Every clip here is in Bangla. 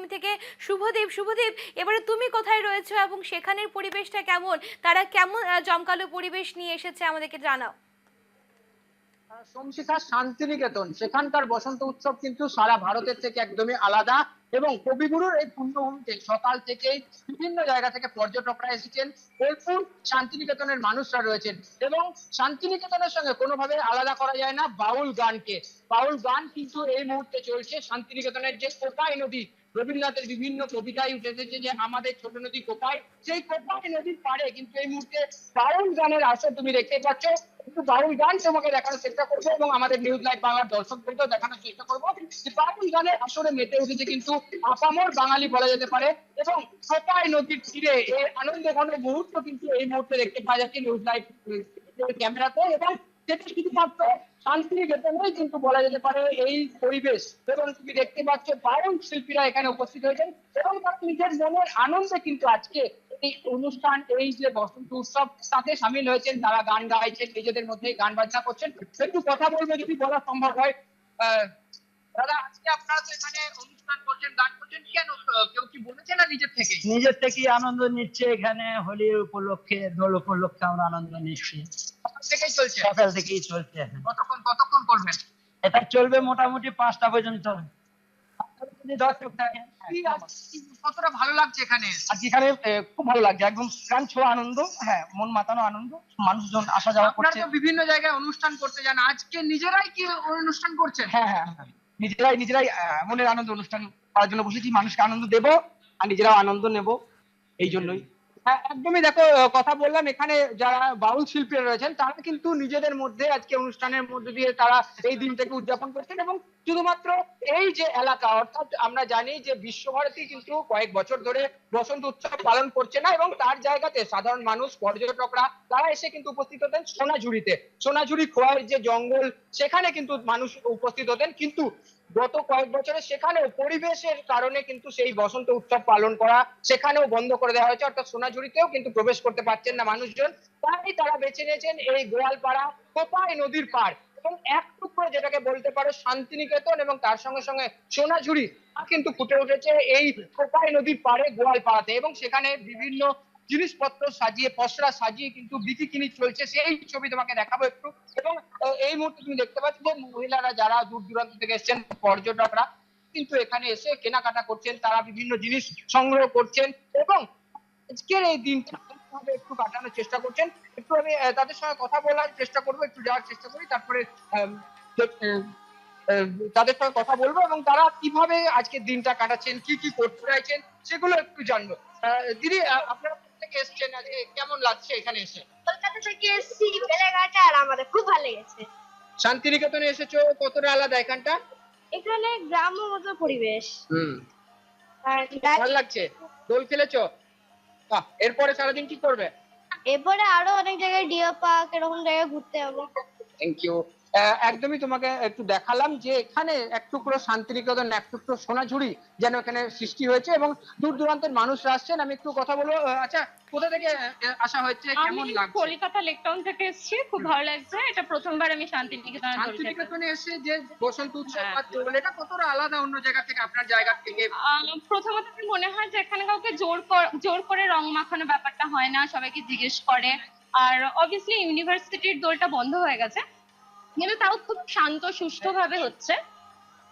বীরভূম থেকে শুভদীপ। শুভদীপ, এবারে তুমি কোথায় রয়েছো এবং সেখানের পরিবেশটা কেমন? তারা কেমন জমকালো পরিবেশ নিয়ে এসেছে আমাদেরকে জানাও। সোমশিখা শান্তিনিকেতন, সেখানকার বসন্ত উৎসব কিন্তু সারা ভারতের থেকে একদমই আলাদা। এবং কবিগুরুর এই পুণ্যভূমিতে সকাল থেকেই বিভিন্ন জায়গা থেকে পর্যটকরা এসেছেন, বোলপুর শান্তিনিকেতনের মানুষরা রয়েছেন। এবং শান্তিনিকেতনের সঙ্গে কোনোভাবে আলাদা করা যায় না বাউল গানকে। বাউল গান কিন্তু এই মুহূর্তে চলছে শান্তিনিকেতনের যে কোপাই নদী, রবীন্দ্রনাথের বিভিন্ন কবিতায় উঠে এসেছে যে আমাদের ছোট নদী কোপাই, সেই কোপাই নদীর পাড়ে কিন্তু এই মুহূর্তে বাউল গানের আসর তুমি দেখতে পাচ্ছ। একটু বাউল গান তোমাকে দেখানোর চেষ্টা করবো এবং আমাদের নিউজ লাইভ বাংলার দর্শকদেরকেও দেখানোর চেষ্টা করবো যে বাউল গানের আসরে মেতে উঠেছে কিন্তু আপামর বাঙালি বলা যেতে পারে। এবং কোপাই নদীর তীরে এই আনন্দ ঘন মুহূর্ত কিন্তু এই মুহূর্তে দেখতে পাওয়া যাচ্ছে নিউজ লাইভ ক্যামেরাতে। এবং সেটা শুধুমাত্র শান্তিনিকেতনেই কিন্তু বলা যেতে পারে এই পরিবেশ। এবং তুমি দেখতে পাচ্ছ বাউল শিল্পীরা এখানে উপস্থিত হয়েছেন এবং তারা নিজের মনের আনন্দে কিন্তু আজকে এই অনুষ্ঠান, এই যে বসন্ত উৎসব, তাতে সামিল হয়েছেন। তারা গান গাইছেন, নিজেদের মধ্যে গান বাজনা করছেন। একটু কথা বলবো যদি বলা সম্ভব হয়। দাদা, আজকে আপনারা তো এখানে অনুষ্ঠান করছেন, গান করছেন, কেন? কেউ কি বলেছে না নিজের থেকেই আনন্দ নিচ্ছে। এখানে হোলির উপলক্ষে, দোল উপলক্ষে আমরা আনন্দ নিচ্ছি। সকাল থেকেই চলছে? সকাল থেকেই চলছে। কতক্ষণ কতক্ষণ করবেন? এটা চলবে মোটামুটি 5টা পর্যন্ত। দর্শক থাকে। কতটা ভালো লাগছে এখানে? আজকে এখানে খুব ভালো লাগছে, একদম প্রাণ ছোঁয়া আনন্দ। হ্যাঁ, মন মাতানো আনন্দ। মানুষজন আসা যাওয়া আপনারা করছে। তো বিভিন্ন জায়গায় অনুষ্ঠান করতে যান, আজকে নিজেরাই কি অনুষ্ঠান করছেন? হ্যাঁ হ্যাঁ হ্যাঁ, নিজেরাই মনের আনন্দ অনুষ্ঠান করার জন্য বসেছি। মানুষকে আনন্দ দেবো আর নিজেরাও আনন্দ নেব, এই জন্যই। হ্যাঁ, একদমই। দেখো, কথা বললাম, এখানে যারা বাউল শিল্পীরা রয়েছেন তারা কিন্তু নিজেদের মধ্যে আজকে অনুষ্ঠানের মধ্যে দিয়ে তারা এই দিনটাকে উদযাপন করছেন। এবং শুধুমাত্র এই যে এলাকা, অর্থাৎ আমরা জানি যে বিশ্বভারতী কিন্তু কয়েক বছর ধরে বসন্ত উৎসব পালন করছে না, এবং তার জায়গাতে সাধারণ মানুষ, পর্যটকরা তারা এসে কিন্তু উপস্থিত হতেন সোনাঝুরিতে। সোনাঝুরি খোয়ার যে জঙ্গল, সেখানে কিন্তু মানুষ উপস্থিত হতেন। কিন্তু গত কয়েক বছরে সেখানেও পরিবেশের কারণে কিন্তু সেই বসন্ত উৎসব পালন করা সেখানেও বন্ধ করে দেওয়া হয়েছে, অর্থাৎ সোনাঝুরিতেও কিন্তু প্রবেশ করতে পারছেন না মানুষজন। তাই তারা বেছে নিয়েছেন এই গোয়ালপাড়া কোপাই নদীর পাড়। এবং এক টুকরো যেটাকে বলতে পারো শান্তিনিকেতন এবং তার সঙ্গে সঙ্গে সোনাঝুরি কিন্তু ফুটে উঠেছে এই কোপাই নদীর পাড়ে গোয়ালপাড়াতে। এবং সেখানে বিভিন্ন জিনিসপত্র সাজিয়ে, পসরা সাজিয়ে কিন্তু বিকিনি চলছে, সেই ছবি তোমাকে দেখাবো একটু। এবং এই মুহূর্তে তুমি দেখতে পাচ্ছ যে মহিলারা যারা দূর দূরান্ত থেকে এসেছেন, পর্যটকরা কিন্তু এখানে এসে কেনাকাটা করছেন, তারা বিভিন্ন জিনিস সংগ্রহ করছেন এবং আজকের এই দিনটা ভাবে একটু কাটানোর চেষ্টা করছেন। একটু আমি তাদের সঙ্গে কথা বলার চেষ্টা করবো, একটু যাওয়ার চেষ্টা করি, তারপরে আম, আহ, আহ, তাদের সঙ্গে কথা বলবো এবং তারা কিভাবে আজকের দিনটা কাটাচ্ছেন, কি কি করতে চাইছেন, সেগুলো একটু জানবো। দিদি, আপনারা কোথা থেকে এসেছেন, আজকে কেমন লাগছে এখানে এসে? কলকাতা থেকে এসেছি বেলেঘাটা, আর আমাদের খুব ভালো লেগেছে। শান্তিনিকেতনে এসেছো, কতটা আলাদা এখানটা? এখানে গ্রাম্য মতো পরিবেশ। আর ভালো লাগছে? দোল খেলেছো? বাহ, এরপরে সারাদিন কি করবে? এরপরে আরো অনেক জায়গায় ডিয়ার পার্ক এরকম জায়গায় ঘুরতে যাবো। Thank you. একদমই তোমাকে একটু দেখালাম যে এখানে এক টুকরো শান্তিনিকেতন, এক টুকরো সোনাঝুরি যেন এখানে সৃষ্টি হয়েছে এবং দূর দূরান্তের মানুষরা আসছেন। আমি একটু কথা বলবো। আচ্ছা, কোথা থেকে আসা হয়েছে, কেমন আমি লাগছে? কলকাতা লেকটাউন থেকে এসেছি, খুব ভালো লাগছে। এটা প্রথমবার আমি শান্তিনিকেতনে শান্তিনিকেতনে এসে যে বসন্ত উৎসব বা দোল, এটা কতটা আলাদা অন্য জায়গা থেকে, আপনার জায়গা থেকে? প্রথমত আমার মনে হয় যে এখানে কাউকে জোর করে রং মাখানো ব্যাপারটা হয় না, সবাইকে জিজ্ঞেস করে। আর অবভিয়াসলি ইউনিভার্সিটির দোলটা বন্ধ হয়ে গেছে, কিন্তু তাও খুব শান্ত সুষ্ঠু ভাবে হচ্ছে,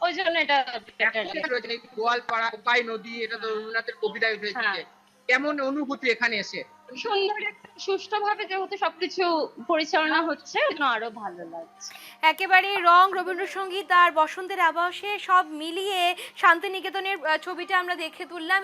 ওই জন্য এটা better লাগে। গোয়ালপাড়া কোপাই নদী, এটা তো রবীন্দ্রনাথের কবিতায় উঠে এসেছে। হ্যাঁ। কেমন অনুভূতি এখানে এসে? সুন্দর সুষ্ঠু ভাবে যেহেতু সবকিছু পরিচালনা হচ্ছে, ওজন্য আরো ভালো লাগছে। একেবারে রং, রবীন্দ্রসঙ্গীত আর বসন্তের আভাসে সব মিলিয়ে শান্তিনিকেতনের ছবিটা আমরা দেখে তুললাম।